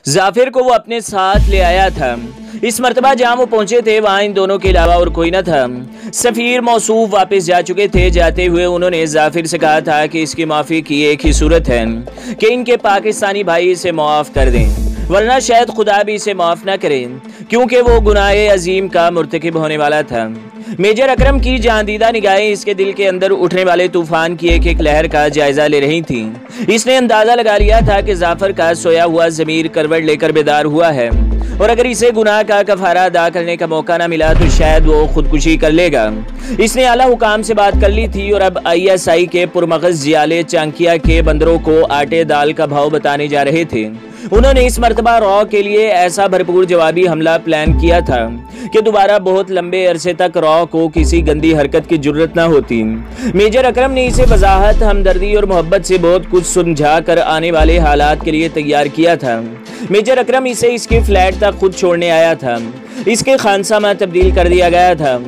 जाफिर को वो अपने साथ ले आया था। इस मर्तबा जहाँ वो पहुंचे थे वहाँ इन दोनों के अलावा और कोई न था। सफ़ीर मौसूफ वापस जा चुके थे। जाते हुए उन्होंने जाफिर से कहा था कि इसकी माफ़ी की एक ही सूरत है कि इनके पाकिस्तानी भाई इसे माफ़ कर दें, वरना शायद खुदा भी इसे माफ़ न करे, क्योंकि वो गुनाह अजीम का मुर्तकिब होने वाला था। मेजर अकरम की जांदीदा निगाहें इसके दिल के अंदर उठने वाले तूफान की एक एक लहर का जायजा ले रही थी। इसने अंदाजा लगा लिया था कि जाफर का सोया हुआ ज़मीर करवट लेकर बेदार हुआ है और अगर इसे गुनाह का कफारा अदा करने का मौका न मिला तो शायद वो खुदकुशी कर लेगा। इसने आला हुकाम से बात कर ली थी और अब ISI के पुरमगज़ जियाले चांकिया के बंदरों को आटे दाल का भाव बताने जा रहे थे। उन्होंने इस मर्तबा रॉ के लिए ऐसा भरपूर जवाबी हमला प्लान किया था कि दोबारा बहुत लंबे अरसे तक रॉ को किसी गंदी हरकत की जरूरत न होती। मेजर अकरम ने इसे वजाहत, हमदर्दी और मोहब्बत से बहुत कुछ सुलझा कर आने वाले हालात के लिए तैयार किया था। मेजर अकरम इसे इसके फ्लैट तक खुद छोड़ने आया था। इसके खानसामा तब्दील कर दिया गया था।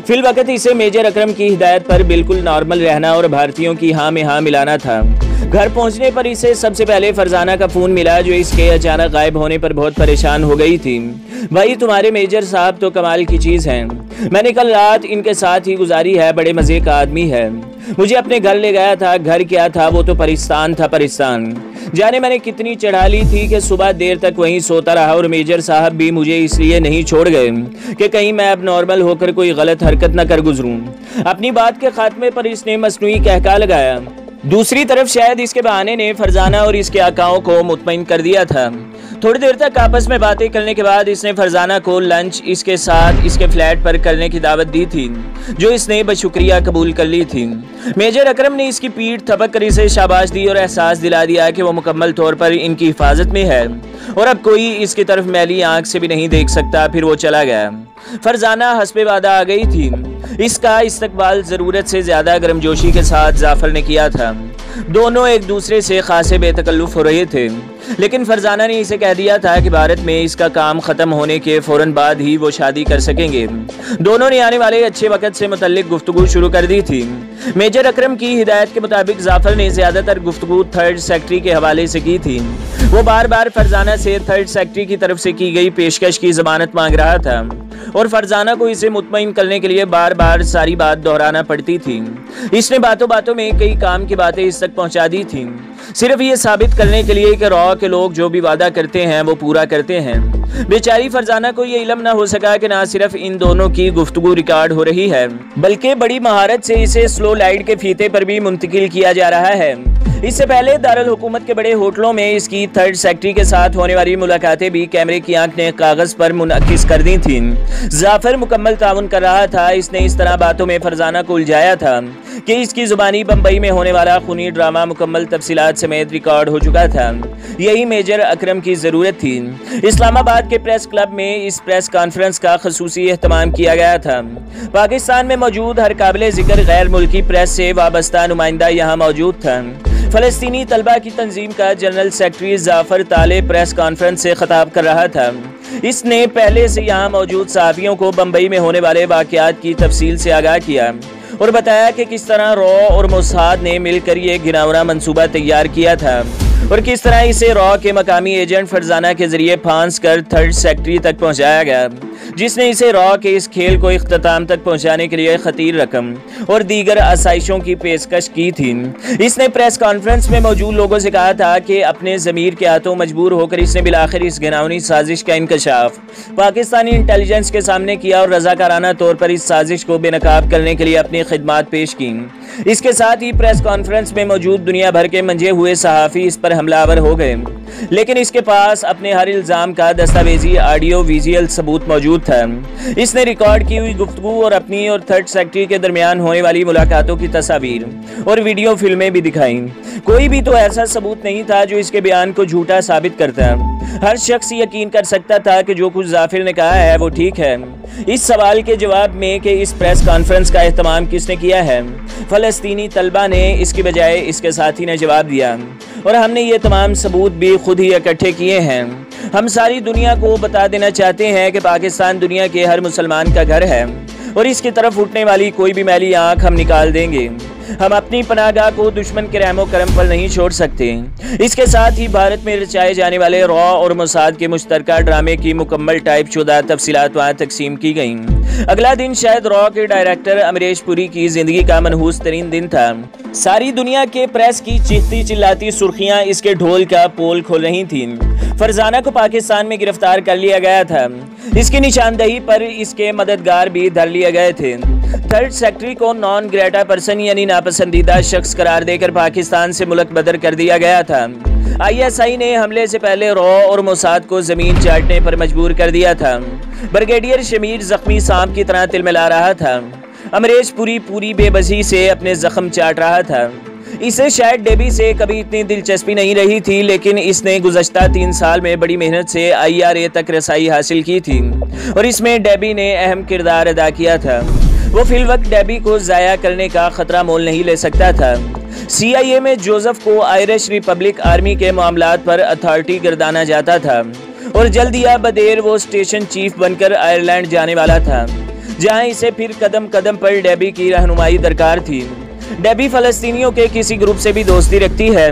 फिल वक्त इसे मेजर अकरम की हिदायत पर बिल्कुल नॉर्मल रहना और भारतीयों की हाँ में हाँ मिलाना था। घर पहुंचने पर इसे सबसे पहले फरजाना का फ़ोन मिला, जो इसके अचानक गायब होने पर बहुत परेशान हो गई थी। भाई, तुम्हारे मेजर साहब तो कमाल की चीज़ हैं। मैंने कल रात इनके साथ ही गुजारी है, बड़े मज़े का आदमी है। मुझे अपने घर ले गया था। घर क्या था, वो तो परिस्तान था, परिस्तान। जाने मैंने कितनी चढ़ा ली थी कि सुबह देर तक वहीं सोता रहा और मेजर साहब भी मुझे इसलिए नहीं छोड़ गए कि कहीं मैं अब नॉर्मल होकर कोई गलत हरकत न कर गुजरूं। अपनी बात के खात्मे पर इसने मसनूई कहका लगाया। दूसरी तरफ शायद इसके बहाने ने फरजाना और इसके आकाओं को मुतमईन कर दिया था। थोड़ी देर तक आपस में बातें करने के बाद इसने फरजाना को लंच इसके साथ इसके फ्लैट पर करने की दावत दी थी, जो इसने बशुक्रिया कबूल कर ली थी। मेजर अकरम ने इसकी पीठ थपक कर इसे शाबाश दी और एहसास दिला दिया कि वो मुकम्मल तौर पर इनकी हिफाजत में है और अब कोई इसकी तरफ मैली आंख से भी नहीं देख सकता। फिर वो चला गया। फरजाना हस्बे वादा आ गई थी। इसका इस्तकबाल ज़रूरत से ज़्यादा गर्मजोशी के साथ जाफर ने किया था। दोनों एक दूसरे से खासे बेतकल्लुफ़ हो रहे थे, लेकिन फरजाना ने इसे कह दिया था कि भारत में इसका काम ख़त्म होने के फ़ौरन बाद ही वो शादी कर सकेंगे। दोनों ने आने वाले अच्छे वक्त से मुतल्लिक गुफ्तगू शुरू कर दी थी। मेजर अकरम की हिदायत के मुताबिक जाफर ने ज़्यादातर गुफ्तगू थर्ड सेक्रेटरी के हवाले से की थी। वो बार बार फरजाना से थर्ड सेक्रेटरी की तरफ से की गई पेशकश की ज़मानत मांग रहा था और फरजाना को इसे मुतमईन करने के लिए बार बार सारी बात दोहराना पड़ती थी। इसने बातों बातों में कई काम की बातें इस तक पहुंचा दी थी, सिर्फ ये साबित करने के लिए कि रॉ के लोग जो भी वादा करते हैं वो पूरा करते हैं। बेचारी फरजाना को ये इल्म न हो सका कि ना सिर्फ इन दोनों की गुफ्तगू रिकॉर्ड हो रही है, बल्कि बड़ी महारत से इसे स्लो लाइट के फीते पर भी मुंतकिल किया जा रहा है। इससे पहले दारुल हुकूमत के बड़े होटलों में इसकी थर्ड सेक्रेटरी के साथ होने वाली मुलाकातें भी कैमरे की आंख ने कागज पर मुनक्किस कर दी थी। जाफर मुकम्मल ताउन कर रहा था। इसने इस तरह बातों में फरजाना को उलझाया था कि इसकी जुबानी बम्बई में होने वाला खूनी ड्रामा मुकम्मल तफसीलात समेत रिकॉर्ड हो चुका था। यही मेजर अकरम की ज़रूरत थी। इस्लामाबाद के प्रेस क्लब में इस प्रेस कॉन्फ्रेंस का खसूसी एहतमाम किया गया था। पाकिस्तान में मौजूद हर काबिल ज़िक्र गैर मुल्की प्रेस से वाबस्ता नुमाइंदा यहाँ मौजूद था। फ़लस्तीनी तलबा की तंजीम का जनरल सेक्रेटरी जाफर ताले प्रेस कॉन्फ्रेंस से खिताब कर रहा था। इसने पहले से यहाँ मौजूद सहाफ़ियों को बम्बई में होने वाले वाक़यात की तफसील से आगाह किया और बताया कि किस तरह रॉ और मोसाद ने मिलकर ये घिनौना मंसूबा तैयार किया था और किस तरह इसे रॉ के मकामी एजेंट फरजाना के जरिए फांस कर थर्ड सेक्रेटरी तक पहुंचाया गया, जिसने इसे रॉ के इस खेल को इख्तिताम तक पहुंचाने के लिए खतीर रकम और दीगर आसाइशों की पेशकश की थी। इसने प्रेस कॉन्फ्रेंस में मौजूद लोगों से कहा था कि अपने ज़मीर के हाथों मजबूर होकर इसने बिलाखिर इस घिनौनी साजिश का इंकशाफ पाकिस्तानी इंटेलिजेंस के सामने किया और रज़ाकाराना तौर पर इस साजिश को बेनकाब करने के लिए अपनी खिदमात पेश की। इसके साथ ही प्रेस कॉन्फ्रेंस में मौजूद दुनिया भर के मंजे हुए सहाफ़ी इस पर हमलावर हो गए, लेकिन इसके पास अपने हर इल्ज़ाम का दस्तावेजी ऑडियो विजुअल सबूत मौजूद था। इसने रिकॉर्ड की हुई गुफ्तगू और अपनी और थर्ड सेक्रेटरी के दरमियान होने वाली मुलाकातों की तस्वीर और वीडियो फिल्में भी दिखाई। कोई भी तो ऐसा सबूत नहीं था जो इसके बयान को झूठा साबित करता। हर शख्स यकीन कर सकता था कि जो कुछ जाफिर ने कहा है वो ठीक है। इस सवाल के जवाब में कि इस प्रेस कॉन्फ्रेंस का एहतमाम किसने किया है, फ़लस्तीनी तलबा ने इसकी बजाय इसके साथी ने जवाब दिया और हमने ये तमाम सबूत भी खुद ही इकट्ठे किए हैं। हम सारी दुनिया को बता देना चाहते हैं कि पाकिस्तान दुनिया के हर मुसलमान का घर है और इसकी तरफ उठने वाली कोई भी मैली आंख हम निकाल देंगे। हम अपनी पनाहगाह को दुश्मन के रहमो करम पर नहीं छोड़ सकते। इसके साथ ही भारत में रचाए जाने वाले रॉ और मोसाद के मुश्तरका ड्रामे की मुकम्मल टाइप शुदा तफसीलात वहाँ तकसीम की गई। अगला दिन शायद रॉ के डायरेक्टर अमरीश पुरी की जिंदगी का मनहूस तरीन दिन था। सारी दुनिया के प्रेस की चीखती चिल्लाती सुर्खियां इसके ढोल का पोल खोल रही थीं। फरजाना को पाकिस्तान में गिरफ्तार कर लिया गया था। इसकी निशानदही पर इसके मददगार भी धर लिए गए थे। थर्ड सेक्रेटरी को नॉन ग्रेटा पर्सन यानी नापसंदीदा शख्स करार देकर पाकिस्तान से मुल्क बदर कर दिया गया था। ISI ने हमले से पहले रॉ और मोसाद को जमीन चाटने पर मजबूर कर दिया था। ब्रिगेडियर शमीर जख्मी सांप की तरह तिलमिला रहा था। अमरीश पुरी पूरी बेबसी से अपने जख्म चाट रहा था। इसे शायद डेबी से कभी इतनी दिलचस्पी नहीं रही थी, लेकिन इसने गुज़श्ता 3 साल में बड़ी मेहनत से IRA तक रसाई हासिल की थी और इसमें डेबी ने अहम किरदार अदा किया था। वो फिलवक्त डेबी को ज़ाया करने का खतरा मोल नहीं ले सकता था। CIA में जोसेफ को आयरिश रिपब्लिक आर्मी के मामलात पर अथॉरिटी गर्दाना जाता था और जल्द या बदेर वो स्टेशन चीफ बनकर आयरलैंड जाने वाला था, जहां इसे फिर कदम कदम पर डेबी की रहनुमाई दरकार थी। डेबी फ़लस्तीनियों के किसी ग्रुप से भी दोस्ती रखती है।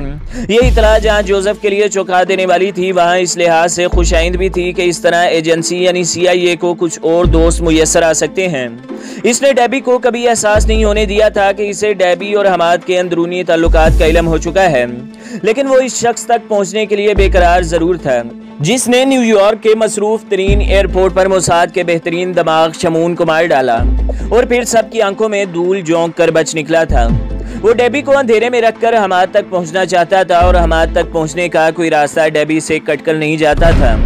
ये इतला जहां जोसेफ के लिए चौंका देने वाली थी, वहां इस लिहाज से खुशाइंद भी थी कि इस तरह एजेंसी यानी CIA को कुछ और दोस्त मुयस्सर आ सकते हैं। इसने डेबी को कभी एहसास नहीं होने दिया था कि इसे डेबी और हमाद के अंदरूनी ताल्लुकात का इल्म हो चुका है, लेकिन वो इस शख्स तक पहुंचने के लिए बेकरार जरूर था, जिसने न्यूयॉर्क के मसरूफ तरीन एयरपोर्ट पर मोसाद के बेहतरीन दिमाग शमून को मार डाला और फिर सबकी आंखों में धूल झोंक कर बच निकला था। वो डेबी को अंधेरे में रखकर हमाद तक पहुंचना चाहता था और हमाद तक पहुंचने का कोई रास्ता डेबी से कटकर नहीं जाता था।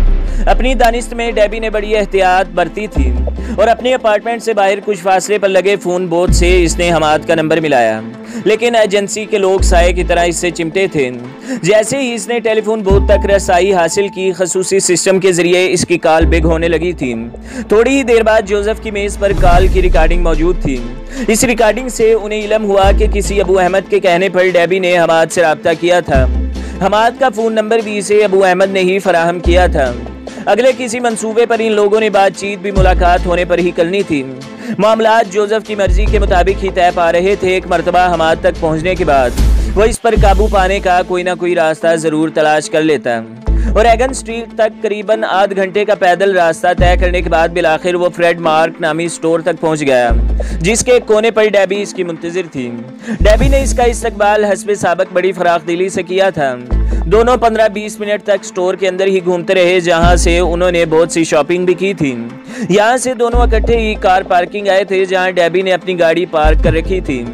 अपनी दानिश्त में डेबी ने बड़ी एहतियात बरती थी और अपने अपार्टमेंट से बाहर कुछ फासले पर लगे फोन बोर्ड से इसने हमाद का नंबर मिलाया, लेकिन एजेंसी के लोग साये की तरह इससे चिमटे थे। जैसे ही इसने टेलीफोन बूथ तक रसाई हासिल की, खसूसी सिस्टम के जरिए इसकी कॉल बिग होने लगी थी। थोड़ी ही देर बाद जोसेफ की मेज पर कॉल की रिकॉर्डिंग मौजूद थी। इस रिकॉर्डिंग से उन्हें इल्म हुआ कि किसी अबू अहमद के कहने पर डेबी ने हमाद से रब्ता किया था। हमाद का फ़ोन नंबर भी इसे अबू अहमद ने ही फराहम किया था। अगले किसी मंसूबे पर इन लोगों ने बातचीत भी मुलाकात होने पर ही करनी थी। मामलात जोसेफ की मर्जी के मुताबिक ही तय पा रहे थे। एक मरतबा हमाद तक पहुंचने के बाद वो इस पर काबू पाने का कोई ना कोई रास्ता जरूर तलाश कर लेता और एगन स्ट्रीट तक करीबन आध घंटे का पैदल रास्ता तय करने के बाद बिलाखिर वो फ्रेड मार्क नामी स्टोर तक पहुंच गया, जिसके कोने पर डेबी इसकी मुंतजिर थी। डेबी ने इसका इस्तकबाल हस्बे साबक बड़ी फराखदिली से किया था। दोनों 15-20 मिनट तक स्टोर के अंदर ही घूमते रहे, जहां से उन्होंने बहुत सी शॉपिंग भी की थी। यहां से दोनों इकट्ठे ही कार पार्किंग आए थे, जहां डेबी ने अपनी गाड़ी पार्क कर रखी थी।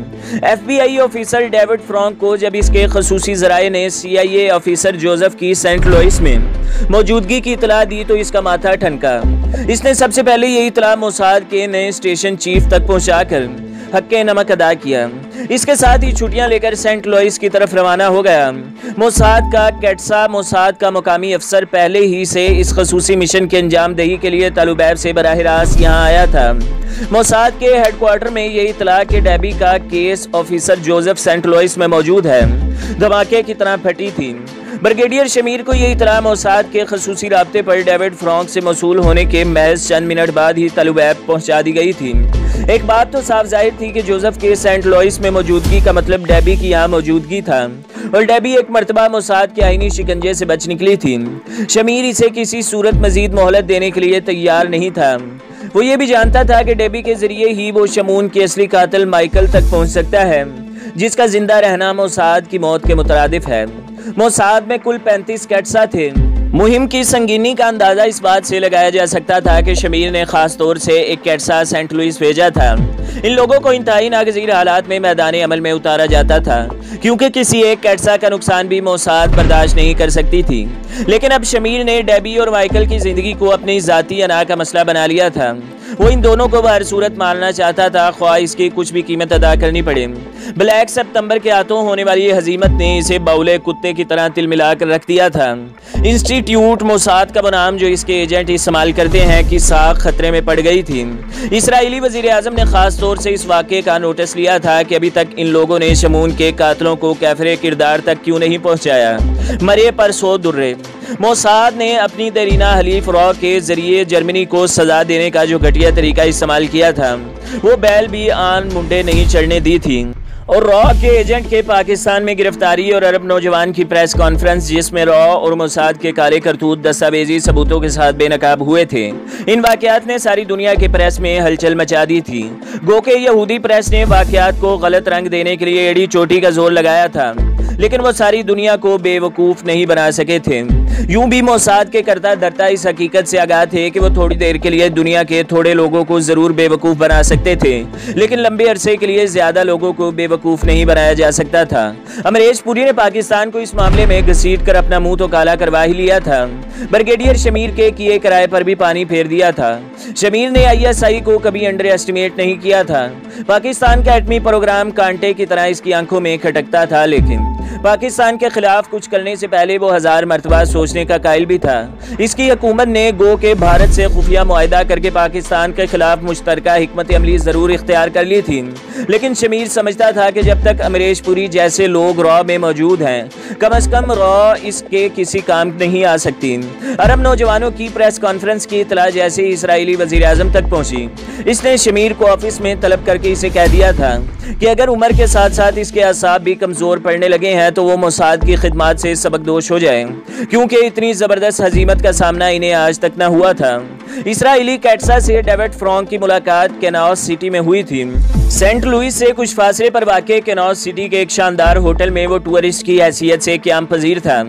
FBI ऑफिसर डेविड फ्रॉन्क को जब इसके खसूसी जराए ने CIA ऑफिसर जोसेफ की सेंट लुइस में मौजूदगी की इतला दी तो इसका माथा ठनका। इसने सबसे पहले ये इतला मोसाद के नए स्टेशन चीफ तक पहुंचाकर हक्के नमक अदा किया। इसके साथ ही छुट्टियां लेकर सेंट लुइस की तरफ रवाना हो गया। मोसाद का कैटसा मोसाद का मुकामी अफसर पहले ही से इस खसूसी मिशन के अंजाम दही के लिए तालुबैब से बराह रास्त यहाँ आया था। मोसाद के हेडक्वार्टर में ये इतला कि डेबी का case officer Joseph Saint Louis में मौजूद है धमाके की तरह फटी थी। ब्रिगेडियर शमीर को ये इतला मोसाद के खसूसी राब्ते पर डेविड फ्रॉन्क से मौसूल होने के महज चंद मिनट बाद ही तालुबैब पहुंचा दी गई थी। एक बात तो साफ जाहिर थी कि जोसेफ के सेंट लुइस में मौजूदगी का मतलब डेबी की यहाँ मौजूदगी था और डेबी एक मरतबा मोसाद के आईनी शिकंजे से बच निकली थी। शमीर इसे किसी सूरत मजीद मोहलत देने के लिए तैयार नहीं था। वो ये भी जानता था कि डेबी के जरिए ही वो शमून के असली कातिल माइकल तक पहुंच सकता है, जिसका जिंदा रहना मोसाद की मौत के मुतरादिफ है। मोसाद में कुल 35 कैटसा थे। मुहिम की संगीनी का अंदाजा इस बात से लगाया जा सकता था कि शमीर ने खास तौर से एक कैटसा सेंट लुइस भेजा था। इन लोगों को इंतहाई नागज़ीर हालात में मैदान अमल में उतारा जाता था, क्योंकि किसी एक कैटसा का नुकसान भी मोसाद बर्दाश्त नहीं कर सकती थी। लेकिन अब शमीर ने डेबी और माइकल की जिंदगी को अपनी जाती अना का मसला बना लिया था। वो इन दोनों को बहर सूरत मारना चाहता था, ख्वाह इसकी कुछ भी कीमत अदा करनी पड़े। ब्लैक सितंबर के हाथों होने वाली ये हजीमत ने इसे बाउले कुत्ते की तरह तिल मिला कर रख दिया था। इंस्टीट्यूट मोसाद का बनाम जो इसके एजेंट इस्तेमाल करते हैं की साख खतरे में पड़ गई थी। इसराइली वजीर आजम ने खास तौर से इस वाक़े का नोटिस लिया था कि अभी तक इन लोगों ने शमून के कातलों को कैफरे किरदार तक क्यों नहीं पहुँचाया। मरे पर 100 दुर्रे। मोसाद ने अपनी देरीना हलीफ रॉ के जरिए जर्मनी को सजा देने का जो घटिया तरीका इस्तेमाल किया था, वो बैल भी आन मुंडे नहीं चढ़ने दी थी और रॉ के एजेंट के पाकिस्तान में गिरफ्तारी और अरब नौजवान की प्रेस कॉन्फ्रेंस, जिसमें रॉ और मोसाद के काले करतूत दस्तावेजी सबूतों के साथ बेनकाब हुए थे। इन वाकयात ने सारी दुनिया की प्रेस में हलचल मचा दी थी। गो के यहूदी प्रेस ने वाकयात को गलत रंग देने के लिए एड़ी चोटी का जोर लगाया था, लेकिन वो सारी दुनिया को बेवकूफ नहीं बना सके थे। यूं भी मोसाद के करता धरता इस हकीकत से आगाह थे कि वो थोड़ी देर के लिए दुनिया के थोड़े लोगों को जरूर बेवकूफ बना सकते थे, लेकिन लंबे अरसे के लिए ज्यादा लोगों को बेवकूफ नहीं बनाया जा सकता था। अमरीश पुरी ने पाकिस्तान को इस मामले में घसीट कर अपना मुंह तो काला करवा ही लिया था। ब्रिगेडियर शमीर के किए किराए पर भी पानी फेर दिया था। शमीर ने ISI को कभी अंडर एस्टिमेट नहीं किया था। पाकिस्तान का एटमी प्रोग्राम कांटे की तरह इसकी आंखों में खटकता था, लेकिन पाकिस्तान के खिलाफ कुछ करने से पहले वो 1000 मरतबा सोचने का कायल भी था। इसकी हुकूमत ने गो के भारत से खुफिया मुआहदा करके पाकिस्तान के खिलाफ मुश्तरका हिकमत अमली जरूर इख्तियार कर ली थी, लेकिन शमीर समझता था कि जब तक अमरीश पुरी जैसे लोग रॉ में मौजूद हैं, कम अज कम रॉ इसके किसी काम नहीं आ सकती। अरब नौजवानों की प्रेस कॉन्फ्रेंस की इतला जैसे इसराइली वजीर आजम तक पहुंची, इसने शमीर को ऑफिस में तलब करके इसे कह दिया था कि अगर उम्र के साथ साथ इसके असाब भी कमजोर पड़ने लगे हैं तो वो मोसाद की खिदमत से सबकदोश हो जाए, क्योंकि इतनी जबरदस्त हजीमत का सामना इन्हें आज तक न हुआ था। इसराइली कैटसा से डेविड फ्रॉन्क की मुलाकात केनॉस सिटी में हुई थी। सेंट लुइस से कुछ फासले पर वाक़े केनॉस सिटी के एक शानदार होटल में वो टूरिस्ट की हैसियत से क़याम पजीर था।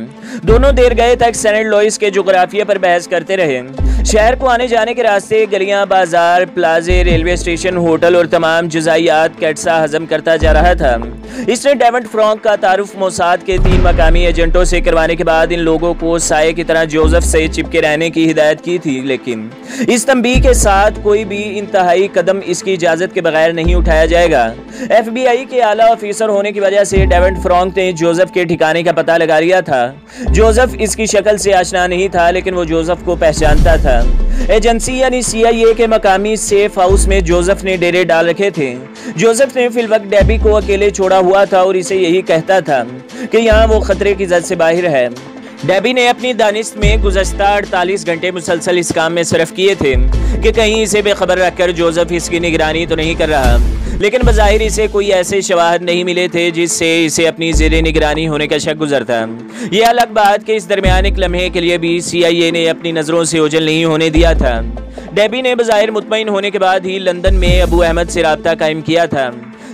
दोनों देर गए तक सेंट लुइस के जोग्राफिया पर बहस करते रहे। शहर को आने जाने के रास्ते, गलियां, बाजार, प्लाजे, रेलवे स्टेशन, होटल और तमाम जुज़ाइयात कैटसा हजम करता जा रहा था। इसने डेविड फ्रॉन्क का तारुफ मोसाद के 3 मकामी एजेंटों से करवाने के बाद इन लोगों को साये की तरह जोसेफ से चिपके रहने की हिदायत की थी, लेकिन इस तंबीह के साथ कोई भी इंतहाई कदम इसकी इजाज़त के बगैर नहीं उठाया जाएगा। FBI के आला ऑफिसर होने की वजह से डेविड फ्रॉन्क ने जोसेफ के ठिकाने का पता लगा लिया था। जोसेफ इसकी शक्ल से आशना नहीं था, लेकिन वो जोसेफ को पहचानता था। एजेंसी यानी CIA के मकामी सेफ हाउस में जोसेफ ने डेरे डाल रखे थे। जोसेफ ने फिलवक्त डेबी को अकेले छोड़ा हुआ था और इसे यही कहता था कि यहाँ वो खतरे की जद से बाहर है। डेबी ने अपनी दानिश में गुज़श्ता 48 घंटे मुसलसल इस काम में सरफ किए थे कि कहीं इसे बेखबर रखकर जोसेफ इसकी निगरानी तो नहीं कर रहा, लेकिन बज़ाहिर इसे कोई ऐसे शवाहद नहीं मिले थे जिससे इसे अपनी ज़ेरे निगरानी होने का शक गुजरता। यह अलग बात कि इस दरमियान एक लम्हे के लिए भी CIA ने अपनी नज़रों से ओझल नहीं होने दिया था। डेबी ने बज़ाहिर मुतमईन होने के बाद ही लंदन में अबू अहमद से रब्ता कायम किया था,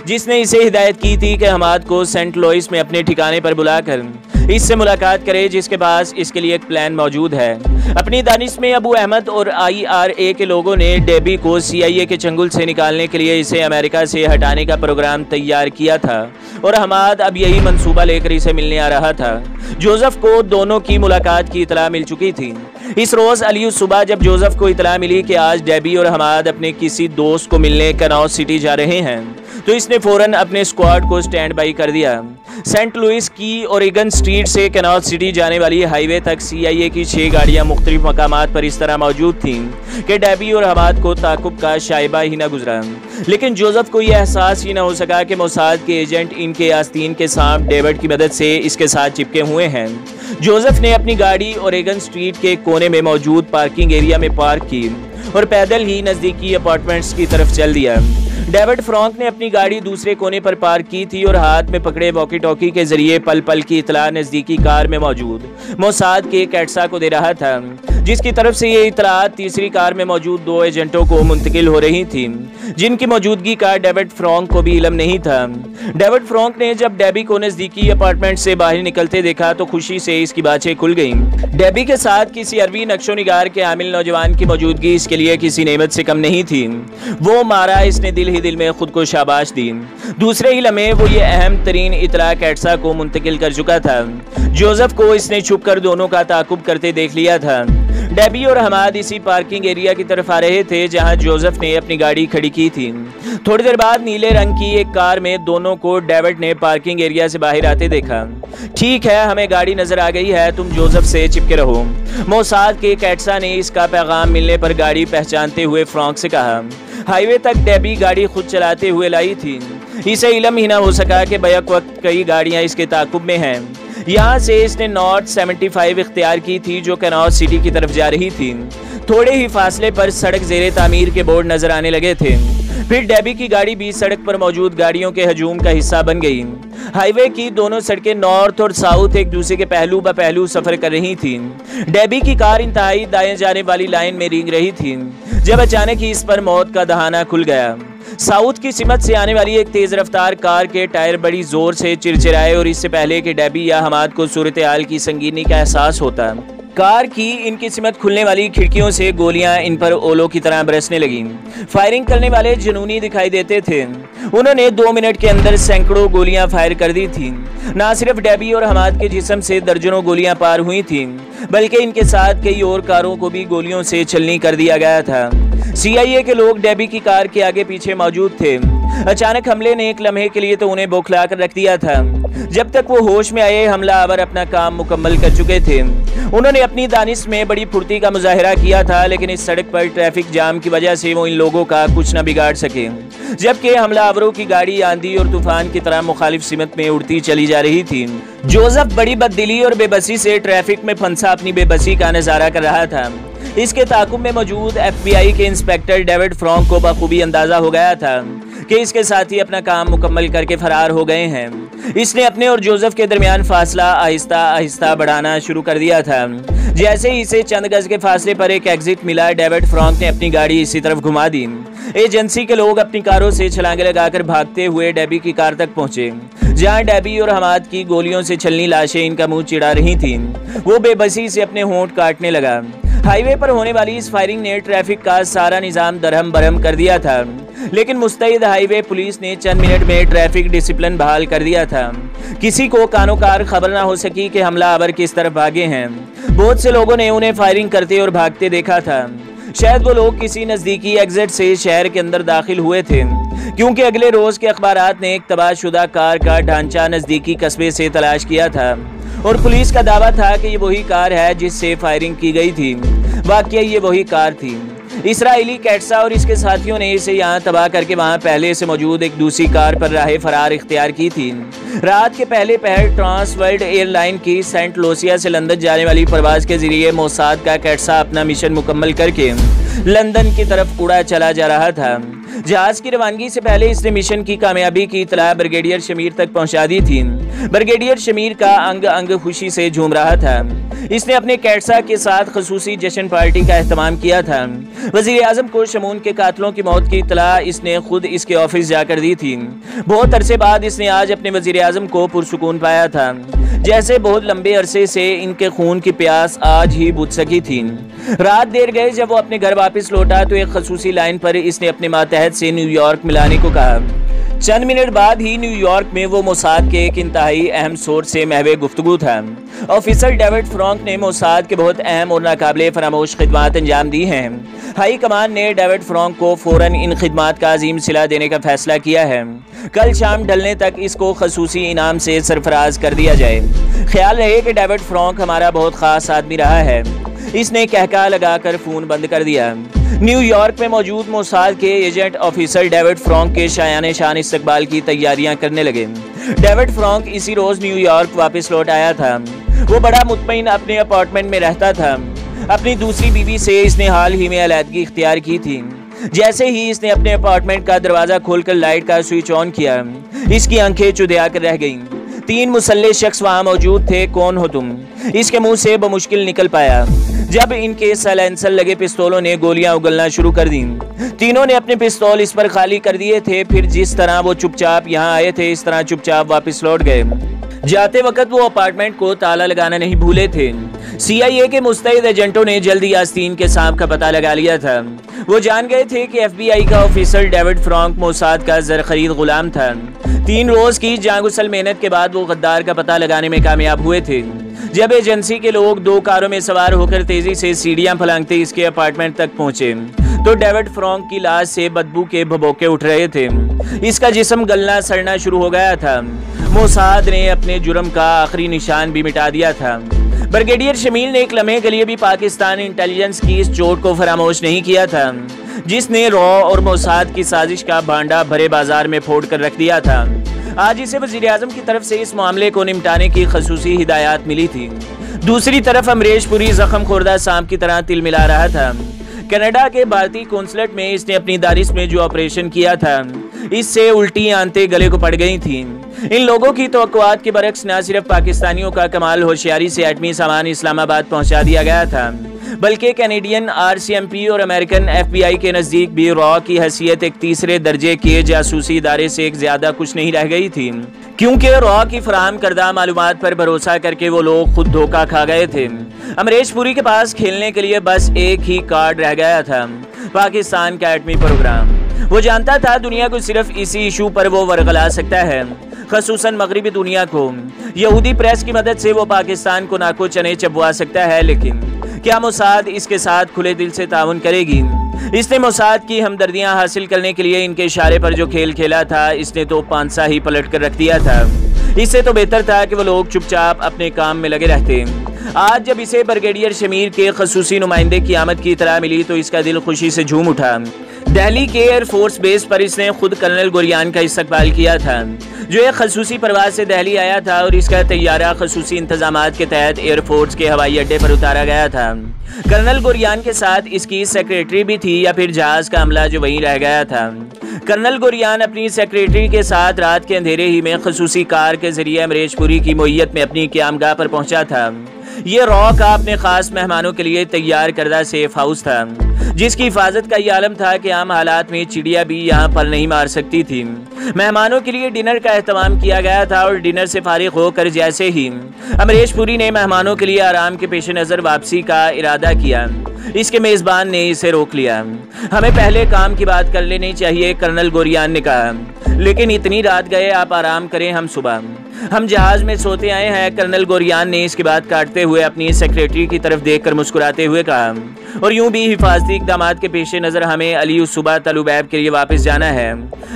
जिसने इसे हिदायत की थी कि हमाद को सेंट लुइस में अपने ठिकाने पर बुलाकर इससे मुलाकात करे, जिसके पास इसके लिए एक प्लान मौजूद है। अपनी दानिश में अबू अहमद और IRA के लोगों ने डेबी को CIA के चंगुल से निकालने के लिए इसे अमेरिका से हटाने का प्रोग्राम तैयार किया था और हमाद अब यही मंसूबा लेकर इसे मिलने आ रहा था। जोसेफ को दोनों की मुलाकात की इतला मिल चुकी थी। इस रोज़ अली सुबह जब जोसेफ को इतला मिली कि आज डेबी और हमाद अपने किसी दोस्त को मिलने केनॉस सिटी जा रहे हैं, तो इसने फौरन अपने स्क्वाड को स्टैंड बाई कर दिया। सेंट लुइस की ओरेगन स्ट्रीट से केनॉस सिटी जाने वाली हाईवे तक CIA की 6 गाड़ियां मुख्तलिफ मकामात पर इस तरह मौजूद थीं कि डेबी और हमाद को ताकुब का शाइबा ही न गुजरा। लेकिन जोसेफ को यह एहसास ही न हो सका कि मोसाद के एजेंट इनके आस्तीन के सांप डेविड की मदद से इसके साथ चिपके हुए हैं। जोसेफ ने अपनी गाड़ी ओरेगन स्ट्रीट के कोने में मौजूद पार्किंग एरिया में पार्क की और पैदल ही नज़दीकी अपार्टमेंट्स की तरफ चल दिया। डेविड फ्रॉन्क ने अपनी गाड़ी दूसरे कोने पर पार्क की थी और हाथ में पकड़े वॉकी टॉकी के जरिए पल पल की इतला नज़दीकी कार में मौजूद मोसाद के कैटसा को दे रहा था, जिसकी तरफ से ये इतलात तीसरी कार में मौजूद 2 एजेंटों को मुंतकिल हो रही थी, जिनकी मौजूदगी का डेविड फ्रॉन्क को भी इल्म नहीं था। डेविड फ्रॉन्क ने जब डेबी को नज़दीकी अपार्टमेंट से बाहर निकलते देखा तो खुशी से इसकी बातें खुल गईं। डेबी के साथ किसी अरबी नक्शो निगार के आमिल नौजवान की मौजूदगी इसके लिए किसी नेमत से कम नहीं थी। वो मारा इसने दिल ही दिल में खुद को शाबाश दी। दूसरे ही लम्हे वो ये अहम तरीन इतला कैटसा को मुंतकिल कर चुका था। जोसेफ को इसने छुप कर दोनों का ताकुब करते देख लिया था। डेबी और हमाद इसी पार्किंग एरिया की तरफ आ रहे थे जहां जोसेफ ने अपनी गाड़ी खड़ी की थी। थोड़ी देर बाद नीले रंग की एक कार में दोनों को डेविड ने पार्किंग एरिया से बाहर आते देखा। ठीक है, हमें गाड़ी नजर आ गई है, तुम जोसेफ से चिपके रहो, मोसाद के कैटसा ने इसका पैगाम मिलने पर गाड़ी पहचानते हुए फ्रॉन्क से कहा। हाईवे तक डेबी गाड़ी खुद चलाते हुए लाई थी। इसे इल्म ही ना हो सका कि बैक वक्त कई गाड़ियां इसके ताकुब में हैं। यहाँ से इसने नॉर्थ 75 इख्तियार की थी जो केनॉस सिटी की तरफ जा रही थी। थोड़े ही फासले पर सड़क ज़ेरे तामीर के बोर्ड नजर आने लगे थे। फिर डेबी की गाड़ी भी सड़क पर मौजूद गाड़ियों के हजूम का हिस्सा बन गई। हाईवे की दोनों सड़कें नॉर्थ और साउथ एक दूसरे के पहलू ब पहलू सफर कर रही थी। डेबी की कार इंतहाई दाएं जाने वाली लाइन में रेंग रही थी जब अचानक ही इस पर मौत का दहाना खुल गया। साउथ की सिमत से आने वाली एक तेज रफ्तार कार के टायर बड़ी जोर से चिरचिराए और इससे पहले कि डेबी या हमाद को सूरत हाल की संगीनी का एहसास होता, कार की इनकी सिमत खुलने वाली खिड़कियों से गोलियां इन पर ओलों की तरह बरसने लगी। फायरिंग करने वाले जुनूनी दिखाई देते थे। उन्होंने 2 मिनट के अंदर सैकड़ों गोलियां फायर कर दी थी। न सिर्फ डेबी और हमाद के जिस्म से दर्जनों गोलियां पार हुई थी, बल्कि इनके साथ कई और कारों को भी गोलियों से छलनी कर दिया गया था। CIA के लोग डेबी की कार के आगे पीछे मौजूद थे। अचानक हमले ने एक लम्हे के लिए तो उन्हें बौखला कर रख दिया था। जब तक वो होश में आए, हमलावर अपना काम मुकम्मल कर चुके थे। उन्होंने अपनी दानिश में बड़ी फुर्ती का मुजाहिरा किया था, लेकिन इस सड़क पर ट्रैफिक जाम की वजह से वो इन लोगों का कुछ न बिगाड़ सके। जबकि हमलावरों की गाड़ी आंधी और तूफान की तरह मुखालिफ सिमत में उड़ती चली जा रही थी। जोसेफ बड़ी बददिली और बेबसी से ट्रैफिक में फंसा अपनी बेबसी का नजारा कर रहा था। इसके ताकुब में मौजूद FBI के इंस्पेक्टर डेविड फ्रॉन्क को बखूबी अंदाजा हो गया था कि इसके साथी अपना काम मुकम्मल करके फरार हो गए हैं। इसने अपने और जोसेफ के दरमियान फासला आहिस्ता आहिस्ता बढ़ाना शुरू कर दिया था। जैसे ही इसे चंद गज के फासले पर एक एग्जिट मिला, डेविड फ्रॉन्क ने अपनी गाड़ी इसी तरफ घुमा दी। एजेंसी के लोग अपनी कारों से छलांगे लगाकर भागते हुए डेबी की कार तक पहुंचे, जहां डेबी और हमाद की गोलियों से छलनी लाशें इनका मुंह चिढ़ा रही थीं। वो बेबसी से अपने होंठ काटने लगा। हाईवे पर होने वाली इस फायरिंग ने ट्रैफिक का सारा निजाम दरहम बरहम कर दिया था, लेकिन मुस्तैद हाईवे पुलिस ने चंद मिनट में ट्रैफिक डिसिप्लिन बहाल कर दिया था। किसी को कानोकार खबर ना हो सकी कि हमलावर किस तरफ भागे हैं। बहुत से लोगों ने उन्हें फायरिंग करते और भागते देखा था। शायद वो लोग किसी नज़दीकी एग्जिट से शहर के अंदर दाखिल हुए थे, क्योंकि अगले रोज के अखबारात ने एक तबाहशुदा कार का ढांचा नज़दीकी कस्बे से तलाश किया था और पुलिस का दावा था कि ये वही कार है जिससे फायरिंग की गई थी। वाकई ये वही कार थी। इसराइली कैट्सा और इसके साथियों ने इसे यहाँ तबाह करके वहाँ पहले से मौजूद एक दूसरी कार पर राह फरार इख्तियार की थी। रात के पहले पहर ट्रांस वर्ल्ड एयरलाइन की सेंट लूसिया से लंदन जाने वाली परवाज के जरिए मोसाद का कैट्सा अपना मिशन मुकम्मल करके लंदन की तरफ उड़ा चला जा रहा था। जहाज की रवानगी से पहले इसने मिशन की कामयाबी की इत्तला ब्रिगेडियर शमीर तक पहुंचा दी थी। ब्रिगेडियर शमीर का अंग अंग खुशी से झूम रहा था। इसने अपने कैट्सा के साथ खसूसी जश्न पार्टी का एहतमाम किया था। वजीर आजम को शमून के कातलों की मौत की इत्तला इसने खुद इसके ऑफिस जाकर दी थी। बहुत अरसे बाद इसने आज अपने वजीर आजम को पुरसुकून पाया था, जैसे बहुत लंबे अरसे से इनके खून की प्यास आज ही बुझ सकी थी। रात देर गए जब वो अपने घर वापस लौटा तो एक खसूसी लाइन पर इसने अपने मातहत से न्यूयॉर्क मिलाने को कहा। चंद मिनट बाद ही न्यूयॉर्क में वो मोसाद के एक इंतहाई अहम सोर्स से महवे गुफ्तगू था। ऑफिसर डेविड फ्रॉन्क ने मोसाद के बहुत अहम और नाकाबिले फरामोश खिदमात अंजाम दी हैं। हाई कमान ने डेविड फ्रॉन्क को फौरन इन खिदमात का अजीम सिला देने का फैसला किया है। कल शाम ढलने तक इसको खसूसी इनाम से सरफराज कर दिया जाए। ख्याल रहे कि डेविड फ्रॉन्क हमारा बहुत खास आदमी रहा है। इसने कहका लगाकर फोन बंद कर दिया। न्यूयॉर्क में मौजूद मोसाद के एजेंट ऑफिसर डेविड फ्रॉन्क के शायाने शान इस्तकबाल की तैयारियां करने लगे। डेविड फ्रॉन्क इसी रोज न्यूयॉर्क वापस लौट आया था। वो बड़ा मुतमईन अपने अपार्टमेंट में रहता था। अपनी दूसरी बीवी से इसने हाल ही में अलहदगी इख्तियार की थी। जैसे ही इसने अपने अपार्टमेंट का दरवाजा खोलकर लाइट का स्विच ऑन किया, इसकी आंखें चुदिया कर रह गईं। 3 मुसल्ले शख्स वहां मौजूद थे। कौन हो तुम? इसके मुंह से बमुश्किल निकल पाया जब इनके साइलेंसर लगे पिस्तौलों ने गोलियां उगलना शुरू कर दी। तीनों ने अपने पिस्तौल इस पर खाली कर दिए थे। फिर जिस तरह वो चुपचाप यहाँ आए थे, इस तरह चुपचाप वापस लौट गए। जाते वक्त वो अपार्टमेंट को ताला लगाना नहीं भूले थे। CIA के मुस्तैद एजेंटों ने जल्दी आस्तीन के सांप का पता लगा लिया था। वो जान गए थे कि FBI का ऑफिसर डेविड फ्रॉन्क मोसाद का जर खरीद गुलाम था। 3 रोज की जांगुसल मेहनत के बाद वो गद्दार का पता लगाने में कामयाब हुए थे। जब एजेंसी के लोग 2 कारों में सवार होकर तेजी से सीढ़ियां फलांगते इसके अपार्टमेंट तक पहुंचे तो डेविड फ्रॉन्क की लाश से बदबू के भभोके उठ रहे थे। इसका जिस्म गलना सड़ना शुरू हो गया था। मोसाद ने अपने जुर्म का आखिरी निशान भी मिटा दिया था। ब्रिगेडियर शमील ने एक लम्हे के लिए भी पाकिस्तान इंटेलिजेंस की इस चोट को फरामोश नहीं किया था, जिसने रॉ और मोसाद की साजिश का भांडा भरे बाजार में फोड़ कर रख दिया था। आज इसे वजीर आजम की तरफ से इस मामले को निपटाने की खसूसी हिदायत मिली थी। दूसरी तरफ अमरीश पुरी जख्म खुर्दा सांप की तरह तिल मिला रहा था। कनाडा के भारतीय कौंसलेट में इसने अपनी दानिश में जो ऑपरेशन किया था, इससे उल्टी आंतें गले को पड़ गई थी। इन लोगों की तवक्कुआत के बरक्स न सिर्फ पाकिस्तानियों का कमाल होशियारी से एटमी सामान इस्लामाबाद पहुंचा दिया गया था, बल्कि कैनेडियन RCMP और अमेरिकन FBI के नज़दीक भी रॉ की हैसियत एक तीसरे दर्जे के जासूसी इदारे से एक ज्यादा कुछ नहीं रह गई थी, क्योंकि रॉ की फराहम करदा मालूमात पर भरोसा करके वो लोग खुद धोखा खा गए थे। अमरीश पुरी के पास खेलने के लिए बस एक ही कार्ड रह गया था, पाकिस्तान का एटमी प्रोग्राम। वो जानता था दुनिया को सिर्फ इसी इशू पर वो वरगला सकता है, खसूसन मगरिबी दुनिया को। यहूदी प्रेस की मदद से वो पाकिस्तान को नाको चने चबवा सकता है, लेकिन क्या मोसाद इसके साथ खुले दिल से ताउन करेगी? इसने मोसाद की हमदर्दियां हासिल करने के लिए इनके इशारे पर जो खेल खेला था, इसने तो पांसा ही पलट कर रख दिया था। इससे तो बेहतर था कि वो लोग चुपचाप अपने काम में लगे रहते। आज जब इसे ब्रिगेडियर शमीर के खसूसी नुमाइंदे की आमद की इतला मिली तो इसका दिल खुशी से झूम उठा। दिल्ली के एयरफोर्स बेस पर इसने खुद कर्नल गुरियान का इस्तकबाल किया था, जो एक खसूसी परवाज से दिल्ली आया था और इसका तैयारा खसूसी इंतजामात के तहत एयरफोर्स के हवाई अड्डे पर उतारा गया था। कर्नल गुरियान के साथ इसकी सेक्रेटरी भी थी या फिर जहाज का अमला जो वहीं रह गया था। कर्नल गुरियान अपनी सेक्रेटरी के साथ रात के अंधेरे ही में खसूसी कार के जरिए अमरीश पुरी की मोयत में अपनी क़यामगाह पर पहुंचा था। ये रॉ का अपने खास मेहमानों के लिए तैयार करदा सेफ हाउस था, जिसकी हिफाजत का ये आलम था कि आम हालात में चिड़िया भी यहाँ पर नहीं मार सकती थी। मेहमानों के लिए डिनर का एहतमाम किया गया था और डिनर से फारिग होकर जैसे ही अमरीश पुरी ने मेहमानों के लिए आराम के पेश नज़र वापसी का इरादा किया, इसके मेज़बान ने इसे रोक लिया। हमें पहले काम की बात कर लेनी चाहिए, कर्नल गुरियान ने कहा, लेकिन इतनी रात गए, आप आराम करें, हम सुबह हम जहाज में सोते आए हैं। कर्नल गुरियान ने इसकी बात काटते हुए अपनी सेक्रेटरी की तरफ देखकर मुस्कुराते हुए कहा, और यूं भी हिफाजती इक़दामात के पेश नज़र हमें अली सुबह तलुबैब के लिए वापस जाना है।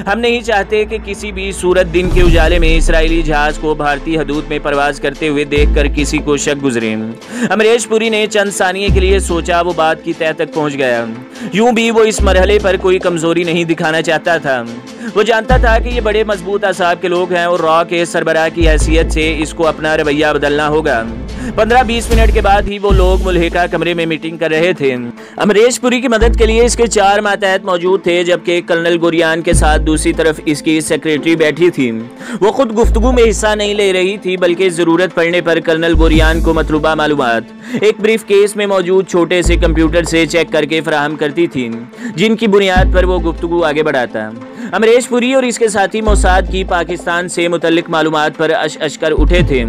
हम नहीं चाहते कि किसी भी सूरत दिन के उजाले में इसराइली जहाज को भारतीय हदूद में परवाज करते हुए देखकर किसी को शक गुजरे। अमरीश पुरी ने चंद सानिये के लिए सोचा, वो बात की तह तक पहुंच गया। यूं भी वो इस मरहले पर कोई कमजोरी नहीं दिखाना चाहता था। वो जानता था कि ये बड़े मजबूत असाब के लोग हैं और रॉ के सरबराह की हैसियत से इसको अपना रवैया बदलना होगा। 15-20 मिनट के बाद ही वो लोग मुल्हिका कमरे में मीटिंग कर रहे थे। अमरीश पुरी की मदद के लिए इसके 4 मातहत मौजूद थे, जबकि कर्नल गुरियान के साथ दूसरी तरफ इसकी सेक्रेटरी बैठी थी। वो खुद गुफ्तगू में हिस्सा नहीं ले रही थी, बल्कि जरूरत पड़ने पर कर्नल गुरियान को मतलूबा मालूमात एक ब्रीफ केस में मौजूद छोटे से कंप्यूटर से चेक करके फराहम करती थी, जिनकी बुनियाद पर वो गुफ्तगू आगे बढ़ाता। अमरीश पुरी और इसके साथी मोसाद की पाकिस्तान से मुतल्लिक मालूमात पर अश कर उठे थे।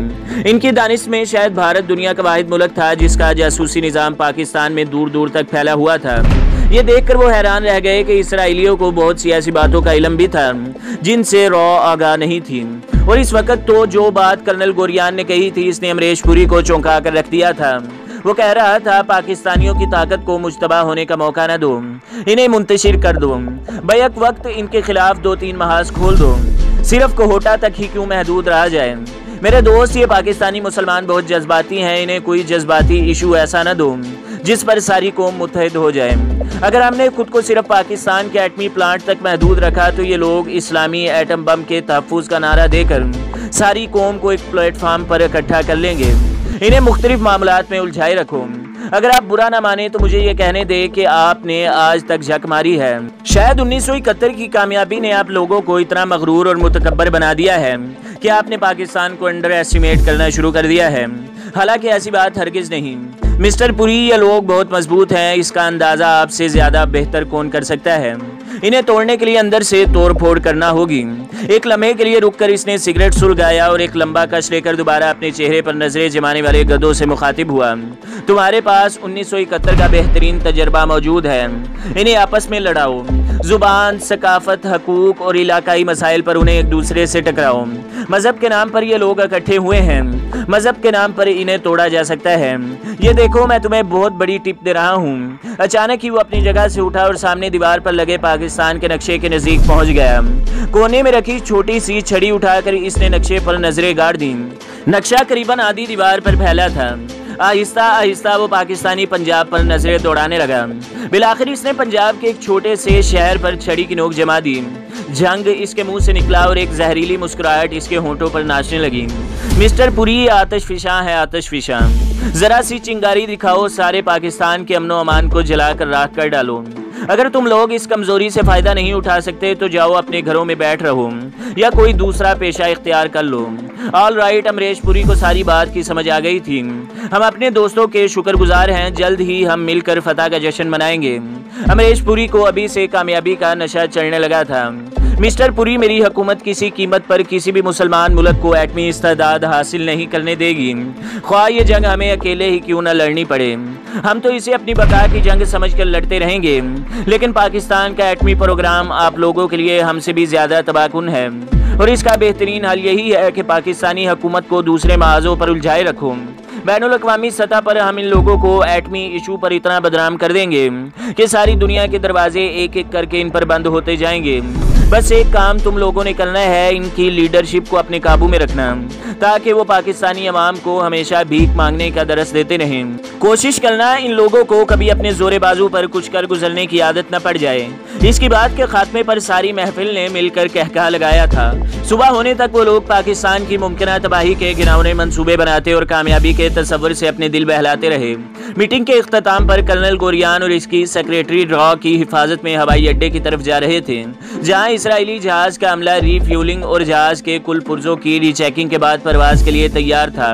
इनकी दानिश में शायद भारत दुनिया का वाहिद मुल्क था जिसका जासूसी निज़ाम पाकिस्तान में दूर दूर तक फैला हुआ था। ये देखकर वो हैरान रह गए कि इसराइलियों को बहुत सी ऐसी बातों का इल्म भी था जिनसे रॉ आगाह नहीं थी। और इस वक्त तो जो बात कर्नल गुरियान ने कही थी, इसने अमरीश पुरी को चौंका कर रख दिया था। वो कह रहा था, पाकिस्तानियों की ताकत को मुजतबा होने का मौका न दो, इन्हें मुंतशिर कर दो, बैक वक्त इनके खिलाफ 2-3 महाज खोल दो, सिर्फ कोहोटा तक ही क्यों महदूद रहा जाए। मेरे दोस्त, ये पाकिस्तानी मुसलमान बहुत जज्बाती हैं, इन्हें कोई जज्बाती इशू ऐसा न दो जिस पर सारी कौम मुत्तहिद हो जाए। अगर हमने खुद को सिर्फ पाकिस्तान के एटमी प्लांट तक महदूद रखा तो ये लोग इस्लामी एटम बम के तहफ़्फ़ुज़ का नारा देकर सारी कौम को एक प्लेटफार्म पर इकट्ठा कर लेंगे। इन्हें मुख्तलिफ मामलात में उलझाए रखो। अगर आप बुरा ना माने तो मुझे ये कहने दे कि आपने आज तक झक मारी है। शायद 1971 की कामयाबी ने आप लोगों को इतना मगरूर और मुतकब्बर बना दिया है कि आपने पाकिस्तान को अंडर एस्टिमेट करना शुरू कर दिया है। हालांकि ऐसी बात हरगिज नहीं। मिस्टर पुरी, ये लोग बहुत मजबूत हैं, इसका अंदाज़ा आपसे ज़्यादा बेहतर कौन कर सकता है। इन्हें तोड़ने के लिए अंदर से तोड़ फोड़ करना होगी। एक लम्हे के लिए रुककर इसने सिगरेट सुलगाया और एक लंबा कश लेकर दोबारा अपने चेहरे पर नजरें जमाने वाले गधों से मुखातिब हुआ। तुम्हारे पास 1971 का बेहतरीन तजर्बा मौजूद है, इन्हें आपस में लड़ाओ। जुबान, सकाफत, हकूक और इलाकाई मसाइल पर उन्हें एक दूसरे से टकराओ। मजहब के नाम पर ये लोग इकट्ठे हुए हैं, मजहब के नाम पर इन्हें तोड़ा जा सकता है। ये देखो, मैं तुम्हें बहुत बड़ी टिप दे रहा हूँ। अचानक ही वो अपनी जगह से उठा और सामने दीवार पर लगे पाकिस्तान के नक्शे के नजदीक पहुंच गया। कोने में रखी छोटी सी छड़ी उठाकर इसने नक्शे पर नजरें गाड़ दी। नक्शा करीबन आधी दीवार पर फैला था। आहिस्ता आहिस्ता वो पाकिस्तानी पंजाब पर नजरें दौड़ाने लगा। बिलाखिर इसने पंजाब के एक छोटे से शहर पर छड़ी की नोक जमा दी। जंग इसके मुंह से निकला और एक जहरीली मुस्कुराहट इसके होंठों पर नाचने लगी। मिस्टर पुरी, आतिशफिशा है आतिशफिशा, जरा सी चिंगारी दिखाओ, सारे पाकिस्तान के अमनो अमान को जलाकर राख कर डालो। अगर तुम लोग इस कमजोरी से फायदा नहीं उठा सकते तो जाओ अपने घरों में बैठ रहो या कोई दूसरा पेशा इख्तियार कर लो। ऑल राइट, अमरीश पुरी को सारी बात की समझ आ गई थी। हम अपने दोस्तों के शुक्रगुजार हैं, जल्द ही हम मिलकर फतह का जश्न मनाएंगे। अमरीश पुरी को अभी से कामयाबी का नशा चढ़ने लगा था। मिस्टर पुरी, मेरी हुकूमत किसी कीमत पर किसी भी मुसलमान मुल्क को एटमी इस्तेदाद हासिल नहीं करने देगी, ख्वाह ये जंग हमें अकेले ही क्यों न लड़नी पड़े। हम तो इसे अपनी बका की जंग समझकर लड़ते रहेंगे, लेकिन पाकिस्तान का एटमी प्रोग्राम आप लोगों के लिए हमसे भी ज्यादा तबाहकुन है और इसका बेहतरीन हल यही है कि पाकिस्तानी हुकूमत को दूसरे महाजों पर उलझाए रखो। बैनुल अक़वामी सतह पर हम इन लोगों को एटमी इशू पर इतना बदनाम कर देंगे कि सारी दुनिया के दरवाजे एक एक करके इन पर बंद होते जाएंगे। बस एक काम तुम लोगों ने करना है, इनकी लीडरशिप को अपने काबू में रखना ताकि वो पाकिस्तानी अवाम को हमेशा भीख मांगने का दरस देते रहें। कोशिश करना इन लोगों को कभी अपने जोरे बाजू पर कुछ कर गुजरने की आदत न पड़ जाए। इसकी बात के खात्मे पर सारी महफिल ने मिलकर कहकहा लगाया था। सुबह होने तक वो लोग पाकिस्तान की मुमकिन तबाही के घिनौने मंसूबे बनाते और कामयाबी के तस्वर से अपने दिल बहलाते रहे। मीटिंग के इख्तिताम पर कर्नल गोरियान और इसकी सेक्रेटरी ड्रॉ की हिफाजत में हवाई अड्डे की तरफ जा रहे थे, जहां इसराइली जहाज का अमला रीफ्यूलिंग और जहाज के कुल पुर्जों की रीचेकिंग के बाद परवाज के लिए तैयार था।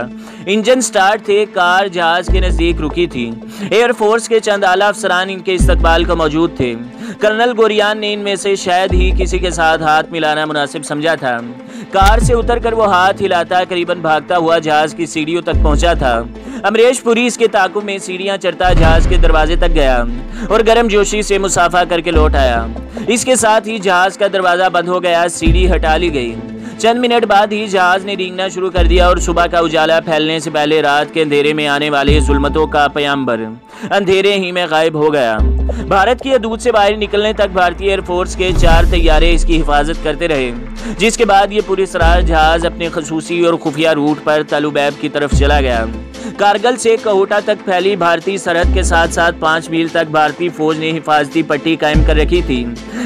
इंजन स्टार्ट थे, कार जहाज के नजदीक रुकी थी। एयरफोर्स के चंद आला अफसरान इनके इस्तकबाल को मौजूद थे। कर्नल गोरियान ने इनमें से शायद ही किसी के साथ हाथ मिलाना मुनासिब समझा था। कार से उतरकर वो हाथ हिलाता करीबन भागता हुआ जहाज की सीढ़ियों तक पहुंचा था। अमरीश पुरी इसके ताकुब में सीढ़ियां चढ़ता जहाज के दरवाजे तक गया और गर्मजोशी से मुसाफा करके लौट आया। इसके साथ ही जहाज का दरवाजा बंद हो गया, सीढ़ी हटा ली गई। चंद मिनट बाद ही जहाज ने रेंगना शुरू कर दिया और सुबह का उजाला फैलने से पहले रात के अंधेरे में आने वाले जुल्मतों का पयाम्बर अंधेरे ही में गायब हो गया। भारत की हदूद से बाहर निकलने तक भारतीय एयरफोर्स के 4 तैयारे इसकी हिफाजत करते रहे, जिसके बाद ये पूरी सरार जहाज अपने खसूसी और खुफिया रूट पर तलुबैब की तरफ चला गया। कारगिल से कोहटा तक फैली भारतीय सरहद के साथ साथ 5 मील तक भारतीय फौज ने हिफाजती पट्टी कायम कर रखी थी।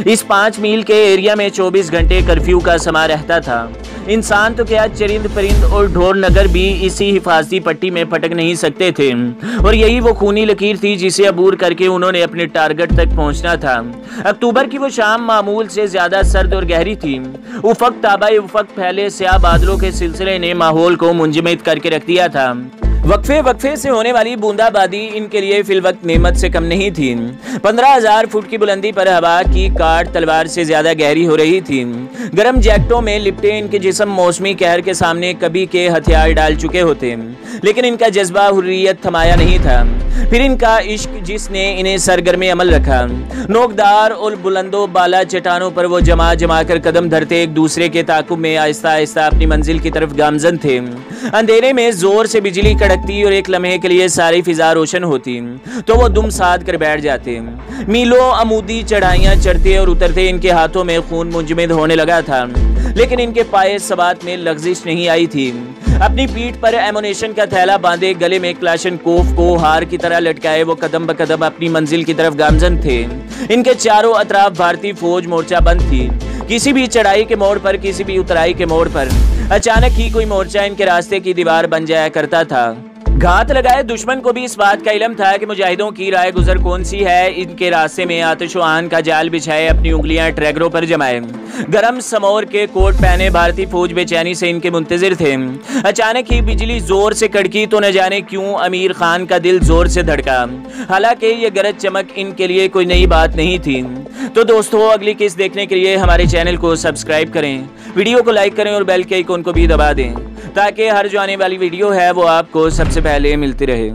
इस 5 मील के एरिया में 24 घंटे कर्फ्यू का समा रहता था। इंसान तो क्या, चरिंद परिंद और ढोर नगर भी इसी हिफाजती पट्टी में फटक नहीं सकते थे और यही वो खूनी लकीर थी जिसे अबूर करके उन्होंने अपने टारगेट तक पहुंचना था। अक्टूबर की वो शाम मामूल से ज्यादा सर्द और गहरी थी। उफक ताबाए उफक फैले स्याह बादलों के सिलसिले ने माहौल को मुंजमद करके रख दिया था। वक्फे वक्फे से होने वाली बूंदाबांदी इनके लिए फिलवक्त नेमत से कम नहीं थी। 15,000 फुट की बुलंदी पर हवा की काट तलवार से ज्यादा गहरी हो रही थी। गर्म जैकेटों में लिपटे इनके जिस्म मौसमी कहर के सामने कभी के हथियार डाल चुके होते, लेकिन इनका जज्बा हुर्रियत थमाया नहीं था। फिर इनका इश्क जिसने इन्हें सरगर्मे अमल रखा। नोकदार और बुलंदो बाला चट्टानों पर वो जमा जमा कर कदम धरते एक दूसरे के ताकुब में आहिस्ता आहिस्ता अपनी मंजिल की तरफ गामजन थे। अंधेरे में जोर से बिजली कड़कती और एक लम्हे के लिए सारी फिजा रोशन होती तो वो दुम साध कर बैठ जाते। मीलों अमूदी चढ़ाइयां चढ़ते और उतरते इनके हाथों में खून मुंजमद होने लगा था, लेकिन इनके पाए सबात में लग़ज़िश नहीं आई थी। अपनी पीठ पर एमुनेशन का थैला बांधे, गले में क्लाशनकोफ को हार की तरह लटकाए वो कदम ब कदम अपनी मंजिल की तरफ गामजन थे। इनके चारों अतराफ भारतीय फौज मोर्चा बंद थी। किसी भी चढ़ाई के मोड़ पर, किसी भी उतराई के मोड़ पर अचानक ही कोई मोर्चा इनके रास्ते की दीवार बन जाया करता था। घात लगाए दुश्मन को भी इस बात का इल्म था कि मुजाहिदों की राय गुजर कौन सी है। इनके रास्ते में आतिश आन का जाल बिछाए, अपनी उंगलियां ट्रैगरों पर जमाए, गरम समोर के कोट पहने भारतीय फौज बेचैनी से इनके मुंतजिर थे। अचानक ही बिजली जोर से कड़की तो न जाने क्यों अमीर खान का दिल जोर से धड़का। हालांकि ये गरज चमक इनके लिए कोई नई बात नहीं थी। तो दोस्तों, अगली किस्त देखने के लिए हमारे चैनल को सब्सक्राइब करें, वीडियो को लाइक करें और बेल के आइकन को भी दबा दें ताकि हर जो आने वाली वीडियो है वो आपको सबसे पहले मिलती रहे।